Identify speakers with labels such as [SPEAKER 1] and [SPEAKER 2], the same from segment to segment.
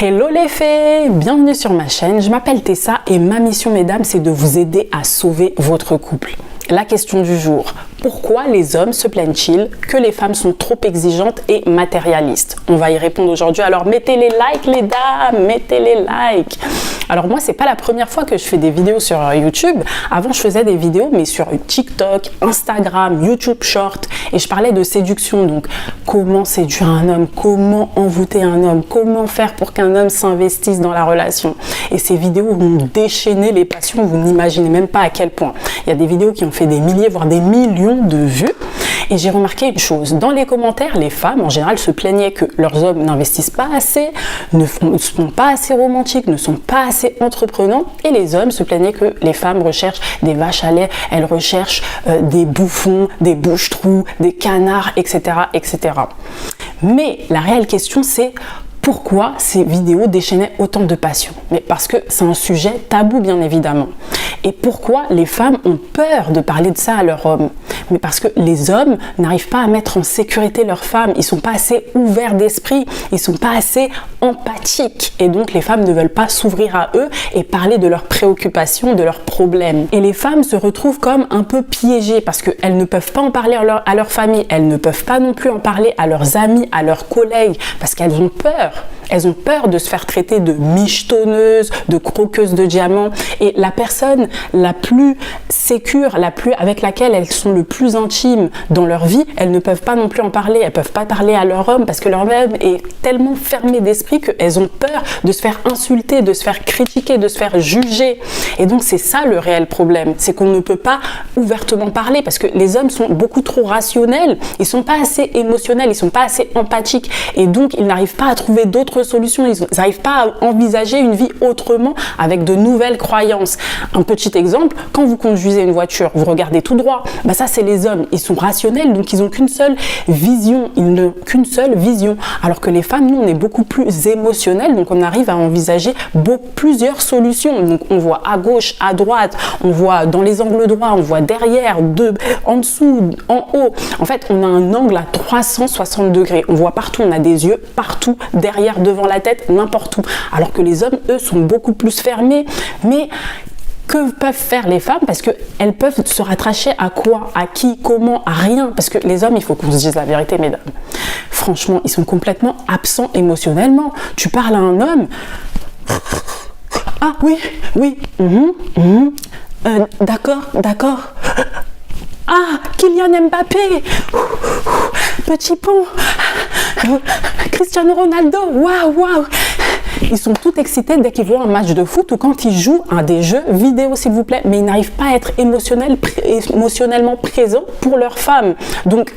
[SPEAKER 1] Hello les fées, bienvenue sur ma chaîne, je m'appelle Tessa et ma mission mesdames c'est de vous aider à sauver votre couple. La question du jour, pourquoi les hommes se plaignent-ils que les femmes sont trop exigeantes et matérialistes? On va y répondre aujourd'hui, alors mettez les likes les dames, mettez les likes. Alors moi c'est pas la première fois que je fais des vidéos sur YouTube, avant je faisais des vidéos mais sur TikTok, Instagram, YouTube Short et je parlais de séduction, donc comment séduire un homme, comment envoûter un homme, comment faire pour qu'un homme s'investisse dans la relation. Et ces vidéos vont déchaîner les passions, vous n'imaginez même pas à quel point. Il y a des vidéos qui ont fait des milliers voire des millions de vues et j'ai remarqué une chose, dans les commentaires les femmes en général se plaignaient que leurs hommes n'investissent pas assez, ne sont pas assez romantiques, ne sont pas assez entreprenants et les hommes se plaignaient que les femmes recherchent des vaches à lait, elles recherchent des bouffons, des bouches-trous, des canards, etc., etc. Mais la réelle question c'est pourquoi ces vidéos déchaînaient autant de passion? Mais parce que c'est un sujet tabou bien évidemment. Et pourquoi les femmes ont peur de parler de ça à leur homme? Mais parce que les hommes n'arrivent pas à mettre en sécurité leurs femmes, ils sont pas assez ouverts d'esprit, ils sont pas assez empathiques et donc les femmes ne veulent pas s'ouvrir à eux et parler de leurs préoccupations, de leurs problèmes. Et les femmes se retrouvent comme un peu piégées parce qu'elles ne peuvent pas en parler à leur famille, elles ne peuvent pas non plus en parler à leurs amis, à leurs collègues parce qu'elles ont peur. Elles ont peur de se faire traiter de michetonneuses, de croqueuses de diamants et la personne la plus sécure, avec laquelle elles sont le plus intimes dans leur vie, elles ne peuvent pas non plus en parler, elles peuvent pas parler à leur homme parce que leur homme est tellement fermé d'esprit qu'elles ont peur de se faire insulter, de se faire critiquer, de se faire juger. Et donc c'est ça le réel problème, c'est qu'on ne peut pas ouvertement parler parce que les hommes sont beaucoup trop rationnels, ils sont pas assez émotionnels, ils sont pas assez empathiques et donc ils n'arrivent pas à trouver d'autres solutions, ils n'arrivent pas à envisager une vie autrement avec de nouvelles croyances. Un petit exemple, quand vous conduisez une voiture, vous regardez tout droit, bah ça c'est les hommes, ils sont rationnels donc ils n'ont qu'une seule vision, alors que les femmes, nous on est beaucoup plus émotionnels donc on arrive à envisager plusieurs solutions, donc on voit à gauche, à droite, on voit dans les angles droits, on voit derrière, en dessous, en haut, en fait on a un angle à 360 degrés, on voit partout, on a des yeux partout, derrière, devant la tête, n'importe où. Alors que les hommes, eux, sont beaucoup plus fermés. Mais que peuvent faire les femmes? Parce qu'elles peuvent se rattacher à quoi? À qui? Comment? À rien. Parce que les hommes, il faut qu'on se dise la vérité, mesdames. Franchement, ils sont complètement absents émotionnellement. Tu parles à un homme... Ah oui, d'accord. Ah, Kylian Mbappé, petit pont, Cristiano Ronaldo, waouh. Ils sont tout excités dès qu'ils voient un match de foot ou quand ils jouent à des jeux vidéo, s'il vous plaît, mais ils n'arrivent pas à être émotionnellement présents pour leur femme. Donc,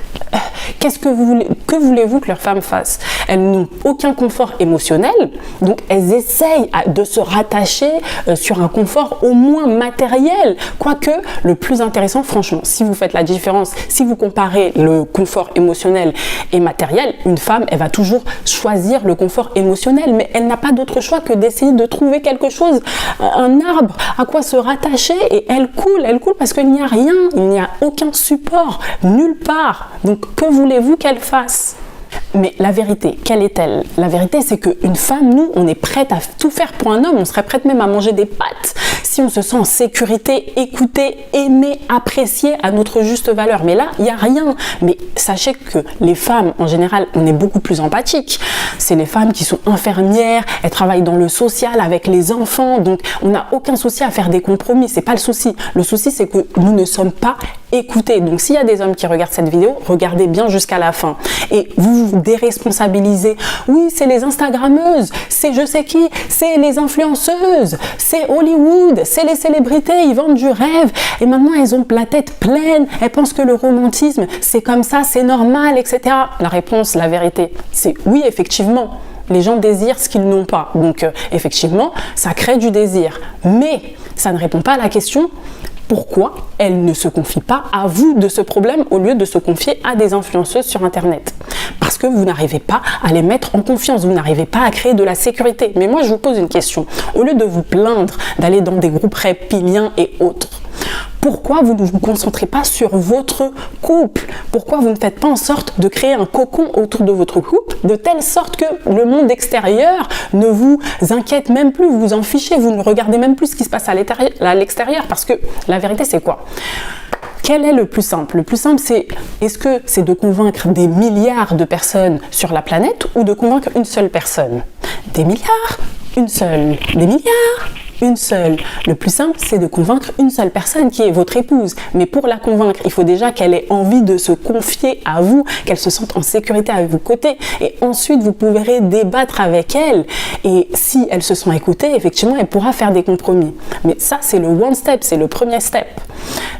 [SPEAKER 1] que voulez-vous que leur femme fasse? Elles n'ont aucun confort émotionnel, donc elles essayent de se rattacher sur un confort au moins matériel. Quoique, le plus intéressant, franchement, si vous faites la différence, si vous comparez le confort émotionnel et matériel, une femme, elle va toujours choisir le confort émotionnel, mais elle n'a pas d'autre choix que d'essayer de trouver quelque chose, un arbre à quoi se rattacher et elle coule parce qu'il n'y a rien, il n'y a aucun support, nulle part. Donc que voulez-vous qu'elle fasse? Mais la vérité, quelle est-elle? La vérité, c'est qu'une femme, nous, on est prête à tout faire pour un homme, on serait prête même à manger des pâtes si on se sent en sécurité, écouté, aimé, apprécié à notre juste valeur. Mais là, il n'y a rien. Mais sachez que les femmes, en général, on est beaucoup plus empathiques. C'est les femmes qui sont infirmières, elles travaillent dans le social avec les enfants, donc on n'a aucun souci à faire des compromis, c'est pas le souci. Le souci, c'est que nous ne sommes pas écoutés. Donc s'il y a des hommes qui regardent cette vidéo, regardez bien jusqu'à la fin. Et vous vous déresponsabilisez. Oui, c'est les Instagrammeuses, c'est je sais qui, c'est les influenceuses, c'est Hollywood, c'est les célébrités, ils vendent du rêve. Et maintenant, elles ont la tête pleine, elles pensent que le romantisme, c'est comme ça, c'est normal, etc. La réponse, la vérité, c'est oui, effectivement. Les gens désirent ce qu'ils n'ont pas. Donc, effectivement, ça crée du désir. Mais ça ne répond pas à la question pourquoi elles ne se confient pas à vous de ce problème au lieu de se confier à des influenceuses sur Internet. Parce que vous n'arrivez pas à les mettre en confiance, vous n'arrivez pas à créer de la sécurité. Mais moi, je vous pose une question. Au lieu de vous plaindre d'aller dans des groupes reptiliens et autres, Pourquoi vous ne vous concentrez pas sur votre couple? Pourquoi vous ne faites pas en sorte de créer un cocon autour de votre couple, de telle sorte que le monde extérieur ne vous inquiète même plus, vous vous en fichez, vous ne regardez même plus ce qui se passe à l'extérieur, parce que la vérité c'est quoi? Quel est le plus simple? Le plus simple, est-ce que c'est de convaincre des milliards de personnes sur la planète ou de convaincre une seule personne? Des milliards? Une seule. Des milliards? Une seule. Le plus simple, c'est de convaincre une seule personne qui est votre épouse. Mais pour la convaincre, il faut déjà qu'elle ait envie de se confier à vous, qu'elle se sente en sécurité à vos côtés. Et ensuite, vous pourrez débattre avec elle. Et si elle se sent écoutée, effectivement, elle pourra faire des compromis. Mais ça, c'est le one step, c'est le premier step.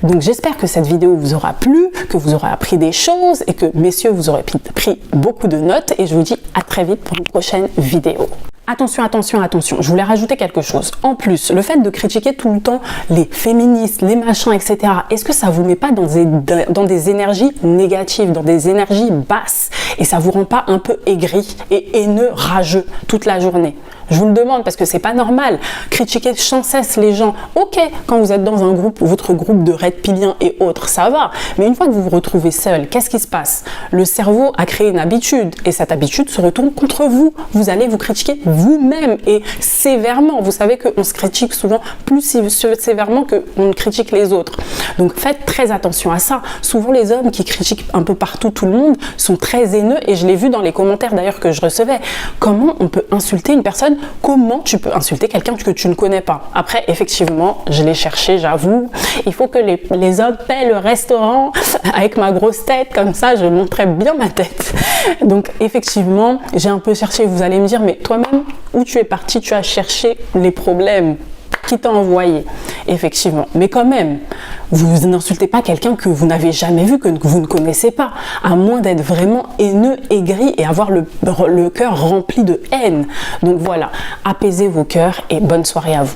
[SPEAKER 1] Donc, j'espère que cette vidéo vous aura plu, que vous aurez appris des choses et que, messieurs, vous aurez pris beaucoup de notes. Et je vous dis à très vite pour une prochaine vidéo. Attention, attention, attention, je voulais rajouter quelque chose. En plus, le fait de critiquer tout le temps les féministes, les machins, etc., est-ce que ça vous met pas dans des énergies négatives, dans des énergies basses, et ça vous rend pas un peu aigri et haineux, rageux toute la journée? Je vous le demande parce que c'est pas normal. Critiquer sans cesse les gens, ok, quand vous êtes dans un groupe, votre groupe de red piliens et autres, ça va. Mais une fois que vous vous retrouvez seul, qu'est-ce qui se passe? Le cerveau a créé une habitude et cette habitude se retourne contre vous. Vous allez vous critiquer vous-même et sévèrement. Vous savez qu'on se critique souvent plus sévèrement qu'on ne critique les autres. Donc faites très attention à ça. Souvent les hommes qui critiquent un peu partout tout le monde sont très haineux et je l'ai vu dans les commentaires d'ailleurs que je recevais. Comment on peut insulter une personne? Comment tu peux insulter quelqu'un que tu ne connais pas? Après, effectivement, je l'ai cherché, j'avoue. Il faut que les hommes paient le restaurant avec ma grosse tête, comme ça, je montrais bien ma tête. Donc, effectivement, j'ai un peu cherché. Vous allez me dire, mais toi-même, où tu es parti, tu as cherché les problèmes. Qui t'a envoyé? Effectivement. Mais quand même, vous n'insultez pas quelqu'un que vous n'avez jamais vu, que vous ne connaissez pas, à moins d'être vraiment haineux, aigri et avoir le cœur rempli de haine. Donc voilà, apaisez vos cœurs et bonne soirée à vous.